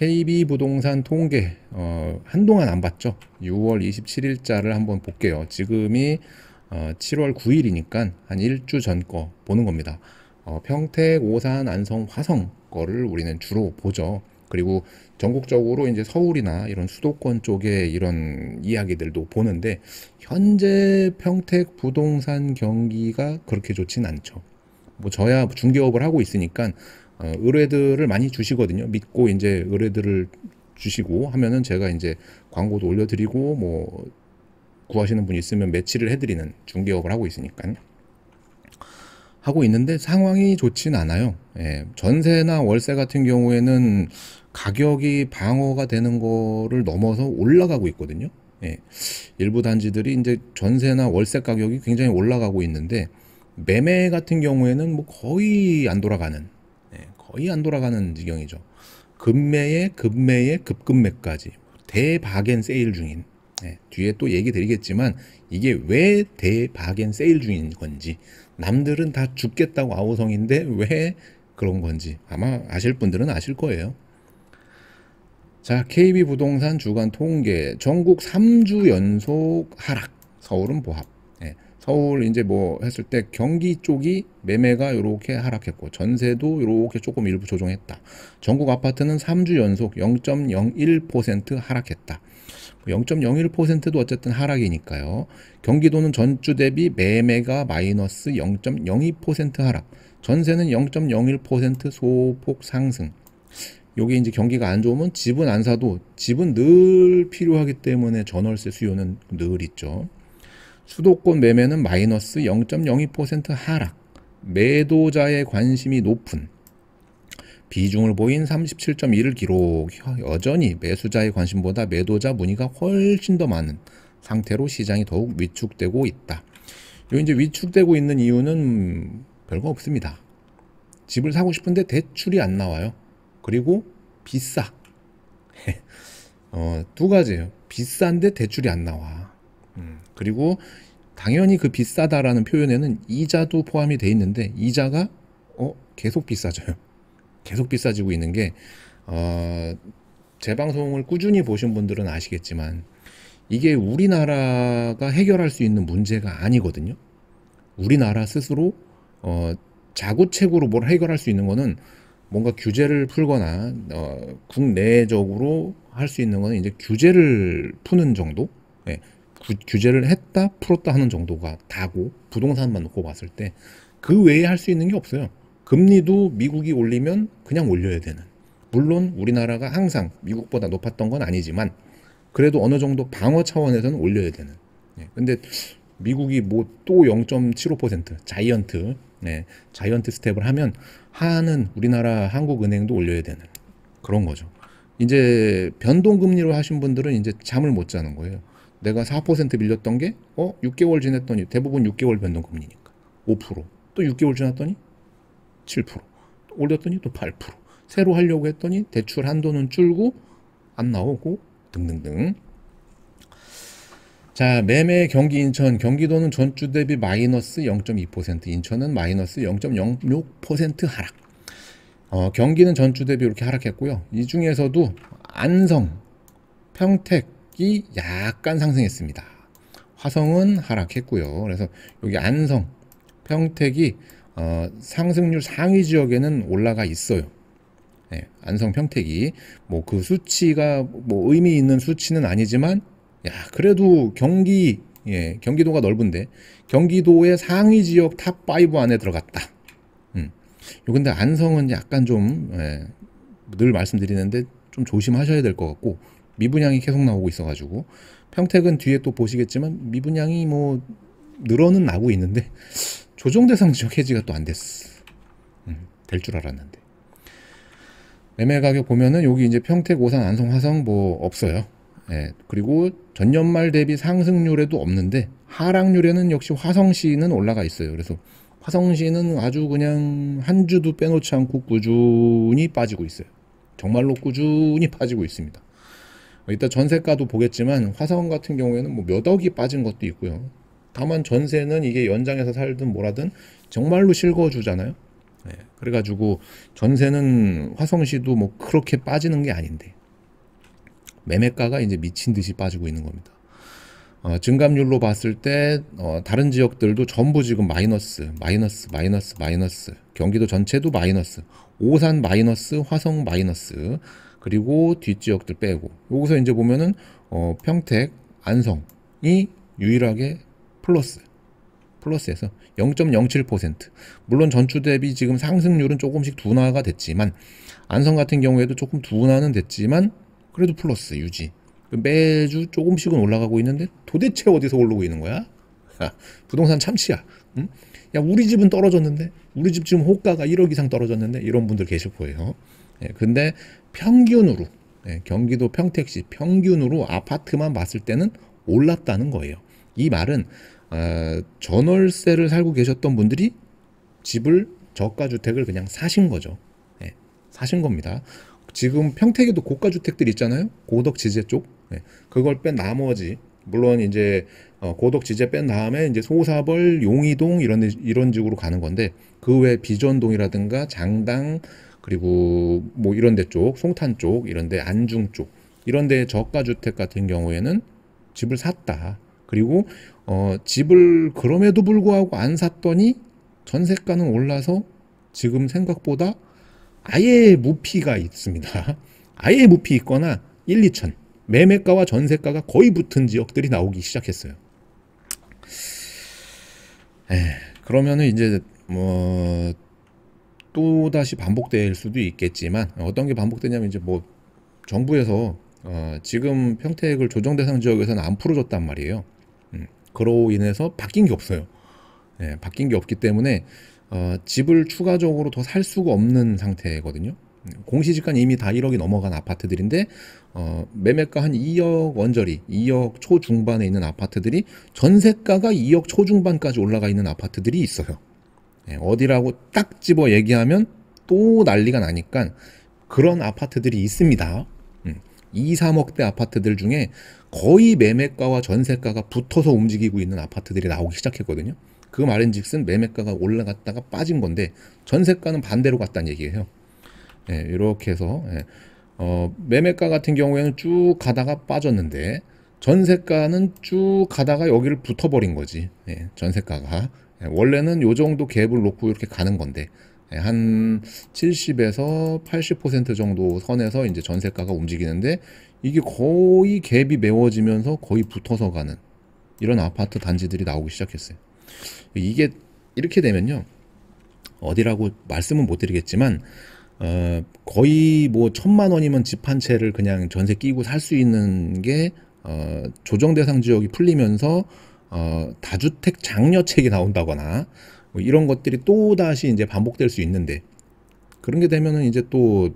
KB부동산 통계 한동안 안 봤죠. 6월 27일자를 한번 볼게요. 지금이 7월 9일이니까 한 일주 전 거 보는 겁니다. 평택, 오산, 안성, 화성 거를 우리는 주로 보죠. 그리고 전국적으로 이제 서울이나 이런 수도권 쪽에 이런 이야기들도 보는데, 현재 평택 부동산 경기가 그렇게 좋진 않죠. 뭐 저야 중개업을 하고 있으니까 의뢰들을 많이 주시거든요. 믿고 이제 의뢰들을 주시고 하면은 제가 이제 광고도 올려드리고 뭐 구하시는 분 있으면 매치를 해드리는 중개업을 하고 있으니까 하고 있는데, 상황이 좋진 않아요. 예, 전세나 월세 같은 경우에는 가격이 방어가 되는 거를 넘어서 올라가고 있거든요. 예, 일부 단지들이 이제 전세나 월세 가격이 굉장히 올라가고 있는데, 매매 같은 경우에는 뭐 거의 안 돌아가는, 거의 안 돌아가는 지경이죠. 급매에 급급매까지 대바겐 세일 중인, 뒤에 또 얘기 드리겠지만 이게 왜 대바겐 세일 중인 건지, 남들은 다 죽겠다고 아우성인데 왜 그런 건지 아마 아실 분들은 아실 거예요. 자, KB부동산 주간 통계, 전국 3주 연속 하락, 서울은 보합. 서울 이제 뭐 했을 때 경기 쪽이 매매가 이렇게 하락했고, 전세도 이렇게 조금 일부 조정했다. 전국 아파트는 3주 연속 0.01% 하락했다. 0.01%도 어쨌든 하락이니까요. 경기도는 전주 대비 매매가 마이너스 0.02% 하락, 전세는 0.01% 소폭 상승. 요게 이제 경기가 안 좋으면 집은 안 사도 집은 늘 필요하기 때문에 전월세 수요는 늘 있죠. 수도권 매매는 마이너스 0.02% 하락, 매도자의 관심이 높은 비중을 보인 37.1을 기록. 여전히 매수자의 관심보다 매도자 문의가 훨씬 더 많은 상태로 시장이 더욱 위축되고 있다. 요 이제 위축되고 있는 이유는 별거 없습니다. 집을 사고 싶은데 대출이 안 나와요. 그리고 비싸. 두 가지예요. 비싼데 대출이 안 나와. 그리고 당연히 그 비싸다라는 표현에는 이자도 포함이 돼 있는데, 이자가 계속 비싸져요. 계속 비싸지고 있는 게, 제 방송을 꾸준히 보신 분들은 아시겠지만 이게 우리나라가 해결할 수 있는 문제가 아니거든요. 우리나라 스스로 자구책으로 뭘 해결할 수 있는 거는, 뭔가 규제를 풀거나 국내적으로 할 수 있는 거는 이제 규제를 푸는 정도. 규제를 했다 풀었다 하는 정도가 다고, 부동산만 놓고 봤을 때 그 외에 할 수 있는 게 없어요. 금리도 미국이 올리면 그냥 올려야 되는, 물론 우리나라가 항상 미국보다 높았던 건 아니지만 그래도 어느 정도 방어 차원에서는 올려야 되는. 근데 미국이 뭐 또 0.75% 자이언트 스텝을 하면 하는 우리나라 한국은행도 올려야 되는 그런 거죠. 이제 변동금리로 하신 분들은 이제 잠을 못 자는 거예요. 내가 4% 밀렸던 게 6개월 지났더니, 대부분 6개월 변동금리니까 5%, 또 6개월 지났더니 7%, 올렸더니 또 8%, 새로 하려고 했더니 대출 한도는 줄고 안 나오고 등등등. 자, 매매 경기 인천, 경기도는 전주 대비 마이너스 0.2%, 인천은 마이너스 0.06% 하락. 경기는 전주 대비 이렇게 하락했고요. 이 중에서도 안성, 평택이 약간 상승했습니다. 화성은 하락했고요. 그래서 여기 안성, 평택이 상승률 상위 지역에는 올라가 있어요. 안성, 평택이 뭐 그 수치가 뭐 의미 있는 수치는 아니지만, 그래도 경기도가 넓은데 경기도의 상위 지역 탑5 안에 들어갔다. 근데 안성은 약간 좀, 늘 말씀드리는데 좀 조심하셔야 될 것 같고, 미분양이 계속 나오고 있어가지고. 평택은 뒤에 또 보시겠지만 미분양이 뭐 늘어는 나고 있는데 조정 대상 지역 해지가 또 안 됐어. 될 줄 알았는데. 매매 가격 보면은 여기 이제 평택, 오산, 안성, 화성 뭐 없어요. 그리고 전년 말 대비 상승률에도 없는데 하락률에는 역시 화성시는 올라가 있어요. 그래서 화성시는 아주 그냥 한 주도 빼놓지 않고 꾸준히 빠지고 있어요. 정말로 꾸준히 빠지고 있습니다. 이따 전세가도 보겠지만 화성 같은 경우에는 뭐 몇 억이 빠진 것도 있고요. 다만 전세는 이게 연장해서 살든 뭐라든 정말로 실거주잖아요. 그래가지고 전세는 화성시도 뭐 그렇게 빠지는 게 아닌데 매매가가 이제 미친 듯이 빠지고 있는 겁니다. 증감률로 봤을 때 다른 지역들도 전부 지금 마이너스, 마이너스, 마이너스, 마이너스. 경기도 전체도 마이너스. 오산 마이너스, 화성 마이너스. 그리고 뒷지역들 빼고. 여기서 이제 보면은 평택, 안성이 유일하게 플러스. 플러스에서 0.07%. 물론 전주 대비 지금 상승률은 조금씩 둔화가 됐지만 안성 같은 경우에도 조금 둔화는 됐지만 그래도 플러스 유지. 매주 조금씩은 올라가고 있는데 도대체 어디서 오르고 있는 거야? 부동산 참치야. 응? 야, 우리 집은 떨어졌는데, 우리 집 지금 호가가 1억 이상 떨어졌는데 이런 분들 계실 거예요. 근데 평균으로 경기도 평택시 평균으로 아파트만 봤을 때는 올랐다는 거예요. 이 말은 전월세를 살고 계셨던 분들이 집을 저가 주택을 그냥 사신 거죠. 사신 겁니다. 지금 평택에도 고가 주택들 있잖아요. 고덕 지제 쪽. 그걸 뺀 나머지 물론 이제 고덕 지제 뺀 다음에 이제 소사벌, 용이동 이런 식으로 가는 건데 그 외 비전동이라든가 장당 그리고 뭐 이런 데 쪽, 송탄 쪽, 이런 데 안중 쪽 이런 데 저가 주택 같은 경우에는 집을 샀다. 그리고 집을 그럼에도 불구하고 안 샀더니 전세가는 올라서 지금 생각보다 아예 무피가 있습니다. 아예 무피 있거나 1, 2천 매매가와 전세가가 거의 붙은 지역들이 나오기 시작했어요. 그러면은 이제 뭐 또 다시 반복될 수도 있겠지만 어떤 게 반복되냐면 이제 뭐 정부에서 지금 평택을 조정 대상 지역에서는 안 풀어줬단 말이에요. 그로 인해서 바뀐 게 없어요. 바뀐 게 없기 때문에 집을 추가적으로 더 살 수가 없는 상태거든요. 공시지가는 이미 다 1억이 넘어간 아파트들인데 매매가 한 2억 원저리, 2억 초중반에 있는 아파트들이 전세가가 2억 초중반까지 올라가 있는 아파트들이 있어요. 어디라고 딱 집어 얘기하면 또 난리가 나니까 그런 아파트들이 있습니다. 2, 3억대 아파트들 중에 거의 매매가와 전세가가 붙어서 움직이고 있는 아파트들이 나오기 시작했거든요. 그 말인즉슨 매매가가 올라갔다가 빠진 건데 전세가는 반대로 갔다는 얘기예요. 이렇게 해서 매매가 같은 경우에는 쭉 가다가 빠졌는데 전세가는 쭉 가다가 여기를 붙어버린 거지. 전세가가 원래는 요 정도 갭을 놓고 이렇게 가는 건데 한 70에서 80% 정도 선에서 이제 전세가가 움직이는데 이게 거의 갭이 메워지면서 거의 붙어서 가는 이런 아파트 단지들이 나오기 시작했어요. 이게 이렇게 되면요, 어디라고 말씀은 못 드리겠지만 거의 뭐 1,000만 원이면 집 한 채를 그냥 전세 끼고 살 수 있는 게 조정 대상 지역이 풀리면서 다주택 장려책이 나온다거나 뭐 이런 것들이 또 다시 이제 반복될 수 있는데 그런 게 되면은 이제 또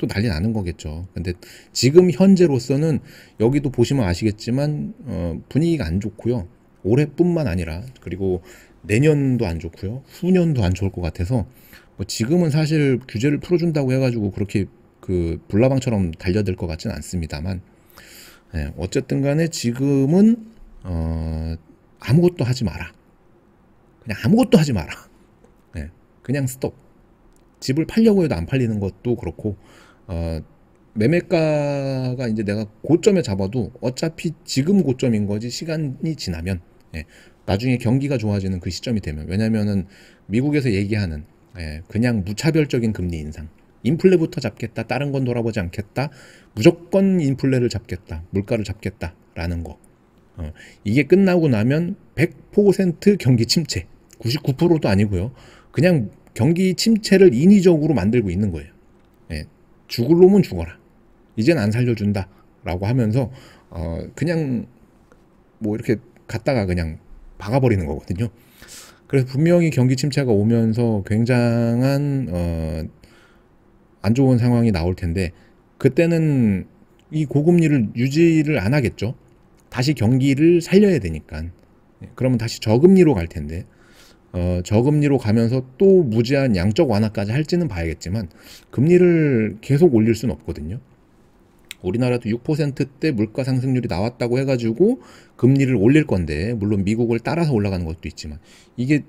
난리 나는 거겠죠. 근데 지금 현재로서는 여기도 보시면 아시겠지만 분위기가 안 좋고요. 올해뿐만 아니라 그리고 내년도 안 좋고요. 후년도 안 좋을 것 같아서 뭐 지금은 사실 규제를 풀어준다고 해가지고 그렇게 그 불나방처럼 달려들 것 같지는 않습니다만 어쨌든 간에 지금은 아무것도 하지 마라. 그냥 아무것도 하지 마라. 그냥 스톱. 집을 팔려고 해도 안 팔리는 것도 그렇고 매매가가 이제 내가 고점에 잡아도 어차피 지금 고점인 거지 시간이 지나면 나중에 경기가 좋아지는 그 시점이 되면 왜냐면은 미국에서 얘기하는 그냥 무차별적인 금리 인상 인플레부터 잡겠다 다른 건 돌아보지 않겠다 무조건 인플레를 잡겠다 물가를 잡겠다라는 거 이게 끝나고 나면 100% 경기 침체 99%도 아니고요 그냥 경기 침체를 인위적으로 만들고 있는 거예요. 죽을 놈은 죽어라 이젠 안 살려준다 라고 하면서 그냥 뭐 이렇게 갔다가 그냥 박아버리는 거거든요. 그래서 분명히 경기 침체가 오면서 굉장한 안 좋은 상황이 나올 텐데 그때는 이 고금리를 유지를 안 하겠죠. 다시 경기를 살려야 되니까. 그러면 다시 저금리로 갈 텐데 저금리로 가면서 또 무제한 양적 완화까지 할지는 봐야겠지만 금리를 계속 올릴 수는 없거든요. 우리나라도 6%대 물가 상승률이 나왔다고 해가지고 금리를 올릴 건데 물론 미국을 따라서 올라가는 것도 있지만 이게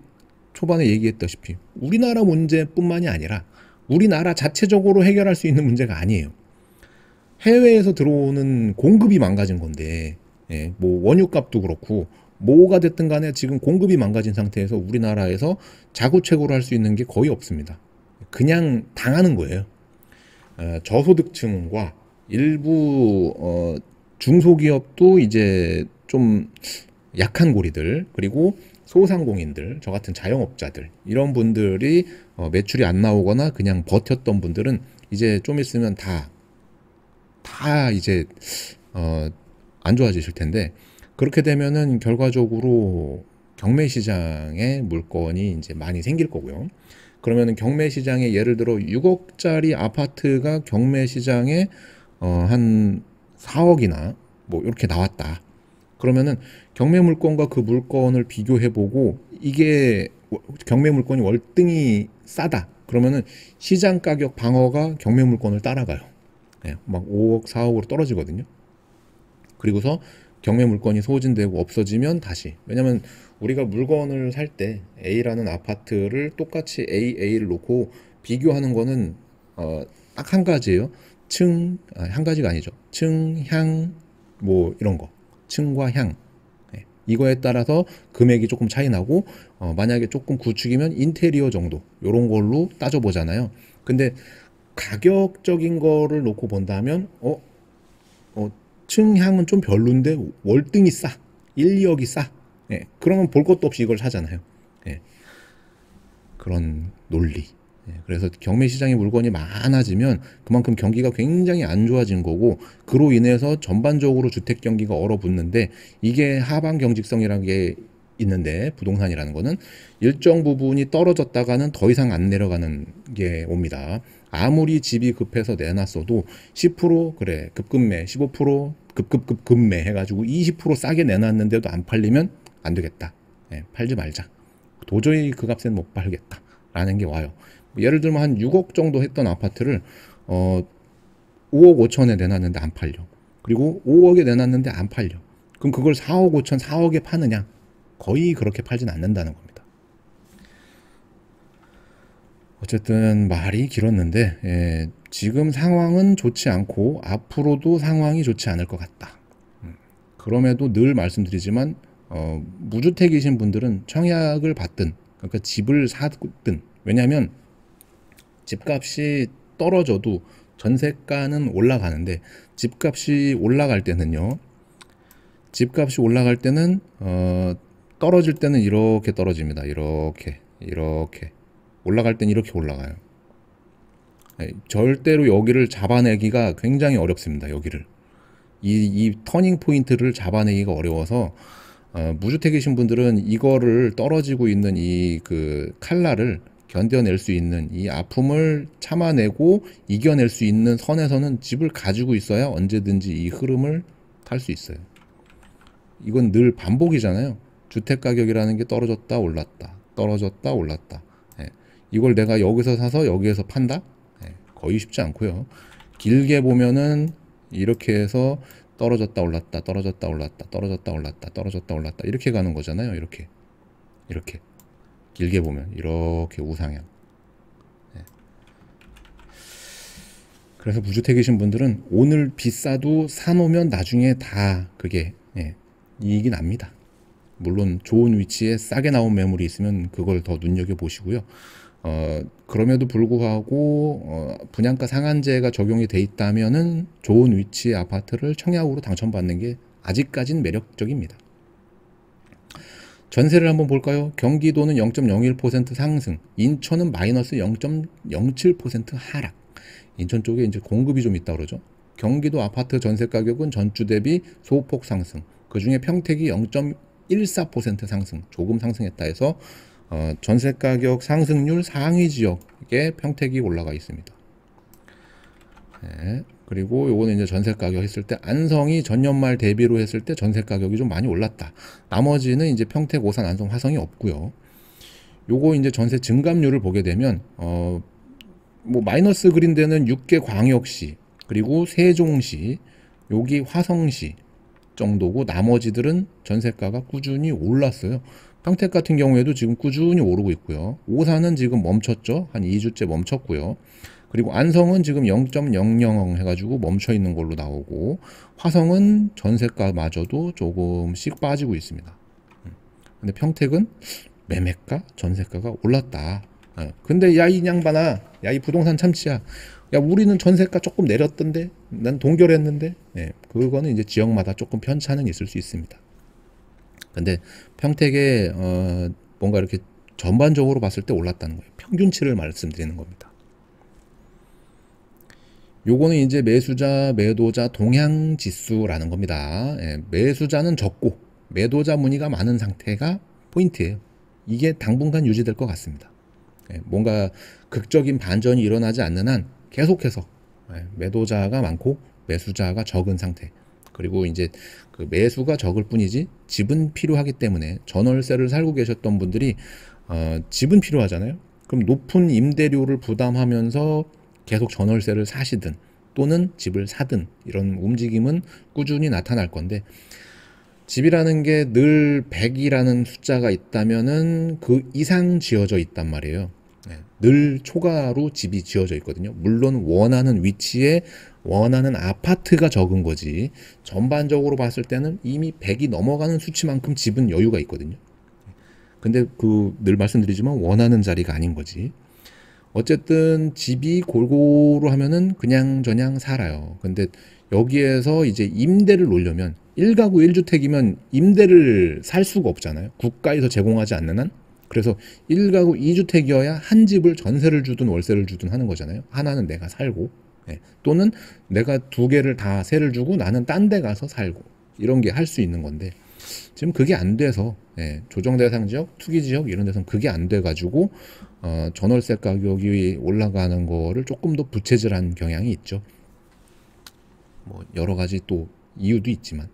초반에 얘기했다시피 우리나라 문제뿐만이 아니라 우리나라 자체적으로 해결할 수 있는 문제가 아니에요. 해외에서 들어오는 공급이 망가진 건데, 예, 뭐 원유값도 그렇고 뭐가 됐든 간에 지금 공급이 망가진 상태에서 우리나라에서 자구책으로 할 수 있는 게 거의 없습니다. 그냥 당하는 거예요. 저소득층과 일부 중소기업도 이제 좀 약한 고리들, 그리고 소상공인들, 저 같은 자영업자들, 이런 분들이 매출이 안 나오거나 그냥 버텼던 분들은 이제 좀 있으면 다 이제 안 좋아지실 텐데, 그렇게 되면은 결과적으로 경매 시장에 물건이 이제 많이 생길 거고요. 그러면은 경매 시장에 예를 들어 6억짜리 아파트가 경매 시장에 한 4억이나 뭐 이렇게 나왔다. 그러면은 경매 물건과 그 물건을 비교해 보고 이게 경매 물건이 월등히 싸다. 그러면은 시장 가격 방어가 경매 물건을 따라가요. 예, 막 5억, 4억으로 떨어지거든요. 그리고서 경매 물건이 소진되고 없어지면 다시. 왜냐면 우리가 물건을 살 때 A라는 아파트를 똑같이 A를 놓고 비교하는 거는 딱 한 가지예요. 한 가지가 아니죠. 층, 향, 뭐 이런 거. 층과 향. 예, 이거에 따라서 금액이 조금 차이 나고 만약에 조금 구축이면 인테리어 정도 요런 걸로 따져보잖아요. 근데 가격적인 거를 놓고 본다면 층향은 좀 별론데 월등히 싸. 1, 2억이 싸. 예, 그러면 볼 것도 없이 이걸 사잖아요. 예, 그런 논리. 예, 그래서 경매 시장에 물건이 많아지면 그만큼 경기가 굉장히 안 좋아진 거고, 그로 인해서 전반적으로 주택 경기가 얼어붙는데, 이게 하방 경직성이라는 게 있는데, 부동산이라는 거는 일정 부분이 떨어졌다가는 더 이상 안 내려가는 게 옵니다. 아무리 집이 급해서 내놨어도 10% 그래 급급매, 15% 급급급급매 해가지고 20% 싸게 내놨는데도 안 팔리면 안 되겠다. 예, 팔지 말자. 도저히 그 값엔 못 팔겠다. 라는 게 와요. 예를 들면 한 6억 정도 했던 아파트를 5억 5천에 내놨는데 안 팔려. 그리고 5억에 내놨는데 안 팔려. 그럼 그걸 4억 5천, 4억에 파느냐? 거의 그렇게 팔진 않는다는 겁니다. 어쨌든 말이 길었는데, 예, 지금 상황은 좋지 않고 앞으로도 상황이 좋지 않을 것 같다. 그럼에도 늘 말씀드리지만 무주택이신 분들은 청약을 받든, 그러니까 집을 사든, 왜냐하면 집값이 떨어져도 전세가는 올라가는데, 집값이 올라갈 때는요, 집값이 올라갈 때는 떨어질 때는 이렇게 떨어집니다. 이렇게 올라갈 땐 이렇게 올라가요. 절대로 여기를 잡아내기가 굉장히 어렵습니다. 여기를 이 터닝 포인트를 잡아내기가 어려워서 무주택이신 분들은 이거를 떨어지고 있는 이 그 칼날을 견뎌낼 수 있는, 이 아픔을 참아내고 이겨낼 수 있는 선에서는 집을 가지고 있어야 언제든지 이 흐름을 탈 수 있어요. 이건 늘 반복이잖아요. 주택 가격이라는 게 떨어졌다 올랐다, 떨어졌다 올랐다. 예. 이걸 내가 여기서 사서 여기에서 판다? 예. 거의 쉽지 않고요. 길게 보면은 이렇게 해서 떨어졌다 올랐다, 떨어졌다 올랐다, 떨어졌다 올랐다, 떨어졌다 올랐다, 이렇게 가는 거잖아요. 이렇게 길게 보면 이렇게 우상향. 예. 그래서 무주택이신 분들은 오늘 비싸도 사놓으면 나중에 다 그게 이익이 납니다. 물론 좋은 위치에 싸게 나온 매물이 있으면 그걸 더 눈여겨 보시고요. 그럼에도 불구하고 분양가 상한제가 적용이 돼 있다면은 좋은 위치의 아파트를 청약으로 당첨받는 게 아직까진 매력적입니다. 전세를 한번 볼까요? 경기도는 0.01% 상승, 인천은 마이너스 0.07% 하락. 인천 쪽에 이제 공급이 좀 있다 그러죠. 경기도 아파트 전세 가격은 전주 대비 소폭 상승. 그 중에 평택이 0.14% 상승, 조금 상승했다 해서 전세 가격 상승률 상위 지역에 평택이 올라가 있습니다. 네. 그리고 요거는 이제 전세 가격 했을 때 안성이 전년 말 대비로 했을 때 전세 가격이 좀 많이 올랐다. 나머지는 이제 평택, 오산, 안성, 화성이 없고요. 요거 이제 전세 증감률을 보게 되면 뭐 마이너스 그린 데는 6개 광역시, 그리고 세종시, 여기 화성시 정도고, 나머지들은 전세가가 꾸준히 올랐어요. 평택 같은 경우에도 지금 꾸준히 오르고 있고요. 오산은 지금 멈췄죠. 한 2주째 멈췄고요. 그리고 안성은 지금 0.00 해가지고 멈춰 있는 걸로 나오고, 화성은 전세가마저도 조금씩 빠지고 있습니다. 근데 평택은 매매가, 전세가가 올랐다. 근데 야, 이 양반아, 야, 이 부동산 참치야. 야, 우리는 전세가 조금 내렸던데, 난 동결했는데, 그거는 이제 지역마다 조금 편차는 있을 수 있습니다. 근데 평택에 뭔가 이렇게 전반적으로 봤을 때 올랐다는 거예요. 평균치를 말씀드리는 겁니다. 요거는 이제 매수자, 매도자 동향 지수라는 겁니다. 매수자는 적고 매도자 문의가 많은 상태가 포인트예요. 이게 당분간 유지될 것 같습니다. 뭔가 극적인 반전이 일어나지 않는 한 계속해서 매도자가 많고 매수자가 적은 상태. 그리고 이제 그 매수가 적을 뿐이지 집은 필요하기 때문에, 전월세를 살고 계셨던 분들이 집은 필요하잖아요. 그럼 높은 임대료를 부담하면서 계속 전월세를 사시든 또는 집을 사든 이런 움직임은 꾸준히 나타날 건데, 집이라는 게 늘 100이라는 숫자가 있다면은 그 이상 지어져 있단 말이에요. 늘 초과로 집이 지어져 있거든요. 물론 원하는 위치에 원하는 아파트가 적은 거지, 전반적으로 봤을 때는 이미 100이 넘어가는 수치만큼 집은 여유가 있거든요. 근데 그 늘 말씀드리지만 원하는 자리가 아닌 거지. 어쨌든 집이 골고루 하면은 그냥 저냥 살아요. 근데 여기에서 이제 임대를 놓으려면 1가구 1주택이면 임대를 살 수가 없잖아요. 국가에서 제공하지 않는 한. 그래서 1가구 2주택이어야 한 집을 전세를 주든 월세를 주든 하는 거잖아요. 하나는 내가 살고, 또는 내가 2개를 다 세를 주고 나는 딴 데 가서 살고, 이런 게 할 수 있는 건데, 지금 그게 안 돼서, 조정 대상 지역, 투기 지역 이런 데서는 그게 안 돼 가지고 전월세 가격이 올라가는 거를 조금 더 부채질한 경향이 있죠. 뭐 여러 가지 또 이유도 있지만.